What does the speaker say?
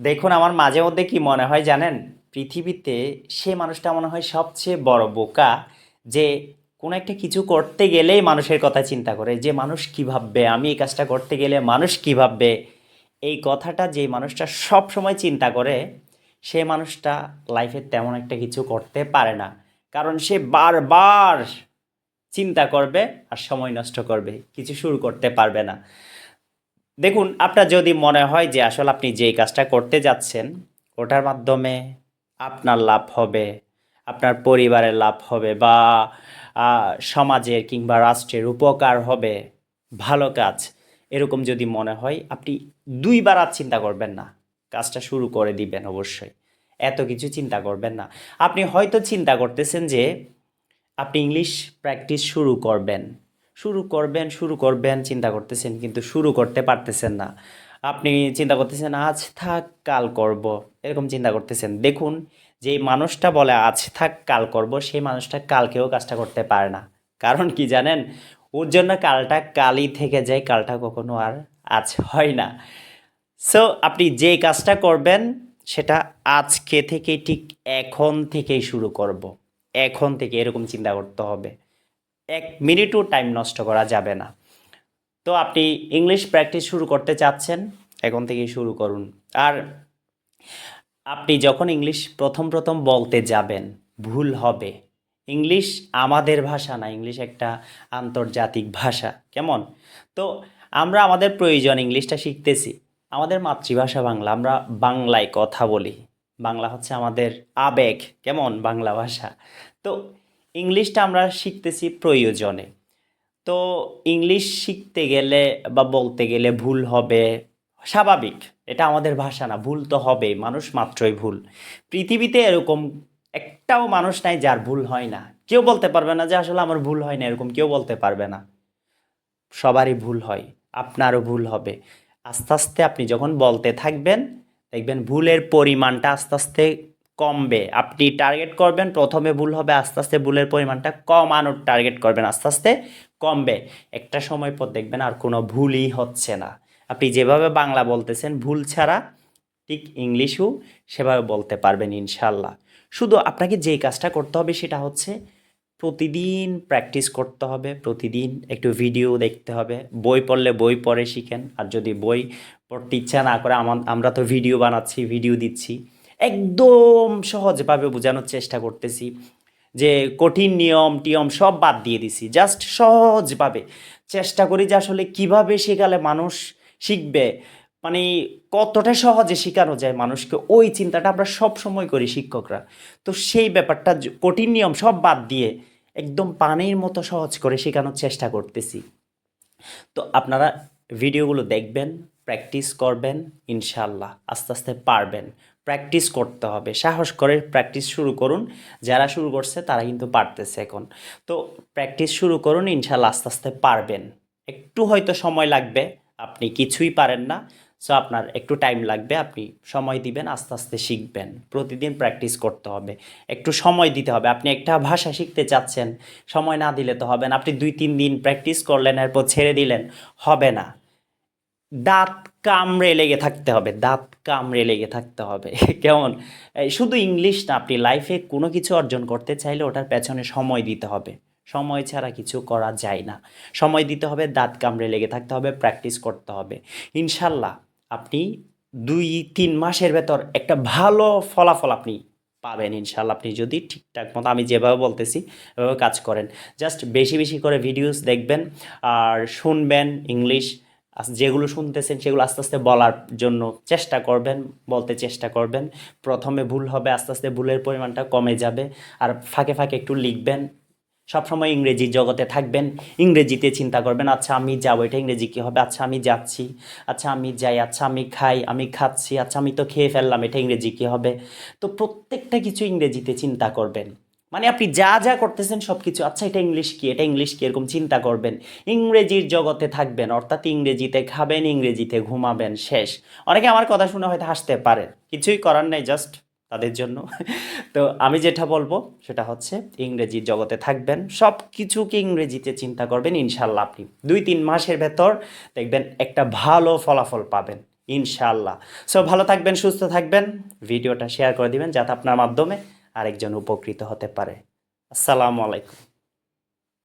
দেখুন, আমার মাঝে মধ্যে কি মনে হয় জানেন? পৃথিবীতে সে মানুষটা মনে হয় সবচেয়ে বড় বোকা, যে কোনো একটা কিছু করতে গেলেই মানুষের কথা চিন্তা করে যে মানুষ কী ভাববে, আমি এই কাজটা করতে গেলে মানুষ কী ভাববে। এই কথাটা যে মানুষটা সব সময় চিন্তা করে, সে মানুষটা লাইফে তেমন একটা কিছু করতে পারে না। কারণ সে বারবার চিন্তা করবে আর সময় নষ্ট করবে, কিছু শুরু করতে পারবে না। দেখুন, আপনার যদি মনে হয় যে আসলে আপনি যেই কাজটা করতে যাচ্ছেন ওটার মাধ্যমে আপনার লাভ হবে, আপনার পরিবারের লাভ হবে, বা সমাজের কিংবা রাষ্ট্রের উপকার হবে, ভালো কাজ, এরকম যদি মনে হয়, আপনি দুইবার আর চিন্তা করবেন না, কাজটা শুরু করে দিবেন অবশ্যই। এত কিছু চিন্তা করবেন না। আপনি হয়তো চিন্তা করতেছেন যে আপনি ইংলিশ প্র্যাকটিস শুরু করবেন চিন্তা করতেছেন, কিন্তু শুরু করতে পারতেছেন না। আপনি চিন্তা করতেছেন আজ থাক কাল করব, এরকম চিন্তা করতেছেন। দেখুন, যেই মানুষটা বলে আজ থাক কাল করব, সেই মানুষটা কালকেও কাজটা করতে পারে না। কারণ কি জানেন? ওর জন্য কালটা কালই থেকে যায়, কালটা কখনো আর আজ হয় না। সো আপনি যে কাজটা করবেন সেটা আজকে থেকে, ঠিক এখন থেকেই শুরু করব, এখন থেকে এরকম চিন্তা করতে হবে। 1 মিনিটও টাইম নষ্ট করা যাবে না। তো আপনি ইংলিশ প্র্যাকটিস শুরু করতে চাচ্ছেন, এখন থেকেই শুরু করুন। আর আপনি যখন ইংলিশ প্রথম প্রথম বলতে যাবেন, ভুল হবে। ইংলিশ আমাদের ভাষা না, ইংলিশ একটা আন্তর্জাতিক ভাষা, কেমন? তো আমরা আমাদের প্রয়োজন ইংলিশটা শিখতেছি, আমাদের মাতৃভাষা বাংলা, আমরা বাংলায় কথা বলি, বাংলা হচ্ছে আমাদের আবেগ, কেমন বাংলা ভাষা। তো ইংলিশটা আমরা শিখতেছি প্রয়োজনে। তো ইংলিশ শিখতে গেলে বা বলতে গেলে ভুল হবে, স্বাভাবিক। এটা আমাদের ভাষা না, ভুল তো হবেই, মানুষ মাত্রই ভুল। পৃথিবীতে এরকম একটাও মানুষ নাই যার ভুল হয় না। কেউ বলতে পারবে না যে আসলে আমার ভুল হয় না, এরকম কেউ বলতে পারবে না। সবারই ভুল হয়, আপনারও ভুল হবে। আস্তে আস্তে আপনি যখন বলতে থাকবেন, দেখবেন ভুলের পরিমাণটা আস্তে আস্তে কমবে। আপনি টার্গেট করবেন প্রথমে ভুল হবে, আস্তে আস্তে ভুলের পরিমাণটা কমানোর টার্গেট করবেন, আস্তে আস্তে কমবে। একটা সময় পর দেখবেন আর কোনো ভুলই হচ্ছে না। আপনি যেভাবে বাংলা বলতেছেন ভুল ছাড়া, ঠিক ইংলিশও সেভাবে বলতে পারবেন ইনশাল্লাহ। শুধু আপনাকে যেই কাজটা করতে হবে সেটা হচ্ছে প্রতিদিন প্র্যাকটিস করতে হবে, প্রতিদিন একটু ভিডিও দেখতে হবে। বই পড়লে বই পড়ে শিখেন, আর যদি বই পড়তে ইচ্ছা না করে, আমরা তো ভিডিও বানাচ্ছি, ভিডিও দিচ্ছি, একদম সহজভাবে বোঝানোর চেষ্টা করতেছি, যে কঠিন নিয়ম টিয়ম সব বাদ দিয়ে দিছি, জাস্ট সহজভাবে চেষ্টা করি যে আসলে কিভাবে শেখালে মানুষ শিখবে, মানে কতটা সহজে শেখানো যায় মানুষকে, ওই চিন্তাটা আমরা সব সময় করি শিক্ষকরা। তো সেই ব্যাপারটা কঠিন নিয়ম সব বাদ দিয়ে একদম পানির মতো সহজ করে শেখানোর চেষ্টা করতেছি। তো আপনারা ভিডিওগুলো দেখবেন, প্র্যাকটিস করবেন, ইনশাল্লাহ আস্তে আস্তে পারবেন। প্র্যাকটিস করতে হবে, সাহস করে প্র্যাকটিস শুরু করুন। যারা শুরু করছে তারা কিন্তু পারতেছে এখন। তো প্র্যাকটিস শুরু করুন, ইনশাল্লাহ আস্তে আস্তে পারবেন। একটু হয়তো সময় লাগবে, আপনি কিছুই পারেন না, সো আপনার একটু টাইম লাগবে, আপনি সময় দিবেন, আস্তে আস্তে শিখবেন। প্রতিদিন প্র্যাকটিস করতে হবে, একটু সময় দিতে হবে। আপনি একটা ভাষা শিখতে চাচ্ছেন, সময় না দিলে তো হবে না। আপনি 2-3 দিন প্র্যাকটিস করলেন, এরপর ছেড়ে দিলেন, হবে না। দাঁত কামড়ে লেগে থাকতে হবে, দাঁত কামড়ে লেগে থাকতে হবে কেমন? এই শুধু ইংলিশ না, আপনি লাইফে কোনো কিছু অর্জন করতে চাইলে ওটার পেছনে সময় দিতে হবে। সময় ছাড়া কিছু করা যায় না। সময় দিতে হবে, দাঁত কামড়ে লেগে থাকতে হবে, প্র্যাকটিস করতে হবে। ইনশাল্লাহ আপনি 2-3 মাসের ভেতর একটা ভালো ফলাফল আপনি পাবেন ইনশাল্লাহ, আপনি যদি ঠিকঠাক মতো আমি যেভাবে বলতেছি এভাবে কাজ করেন। জাস্ট বেশি বেশি করে ভিডিওস দেখবেন আর শুনবেন ইংলিশ। যেগুলো শুনতেছেন সেগুলো আস্তে আস্তে বলার জন্য চেষ্টা করবেন, বলতে চেষ্টা করবেন। প্রথমে ভুল হবে, আস্তে আস্তে ভুলের পরিমাণটা কমে যাবে। আর ফাঁকে ফাঁকে একটু লিখবেন, সবসময় ইংরেজি জগতে থাকবেন, ইংরেজিতে চিন্তা করবেন, আচ্ছা আমি যাবো, এটা ইংরেজি কী হবে, আচ্ছা আমি যাচ্ছি, আচ্ছা আমি যাই, আচ্ছা আমি খাই, আমি খাচ্ছি, আচ্ছা আমি তো খেয়ে ফেললাম, এটা ইংরেজি কী হবে। তো প্রত্যেকটা কিছু ইংরেজিতে চিন্তা করবেন। মানে আপনি যা যা করতেছেন সব কিছু, আচ্ছা এটা ইংলিশ কি, এটা ইংলিশ কি, এরকম চিন্তা করবেন। ইংরেজির জগতে থাকবেন, অর্থাৎ ইংরেজিতে খাবেন, ইংরেজিতে ঘুমাবেন, শেষ। অনেকে আমার কথা শুনে হয়তো হাসতে পারে, কিছুই করার নেই, জাস্ট তাদের জন্য তো আমি যেটা বলবো সেটা হচ্ছে ইংরেজির জগতে থাকবেন, সব কিছুকে ইংরেজিতে চিন্তা করবেন, ইনশাল্লাহ আপনি 2-3 মাসের ভেতর দেখবেন একটা ভালো ফলাফল পাবেন, ইনশাআল্লাহ। সো ভালো থাকবেন, সুস্থ থাকবেন, ভিডিওটা শেয়ার করে দিবেন যাতে আপনার মাধ্যমে আরেকজন উপকৃত হতে পারে। আসসালামু আলাইকুম।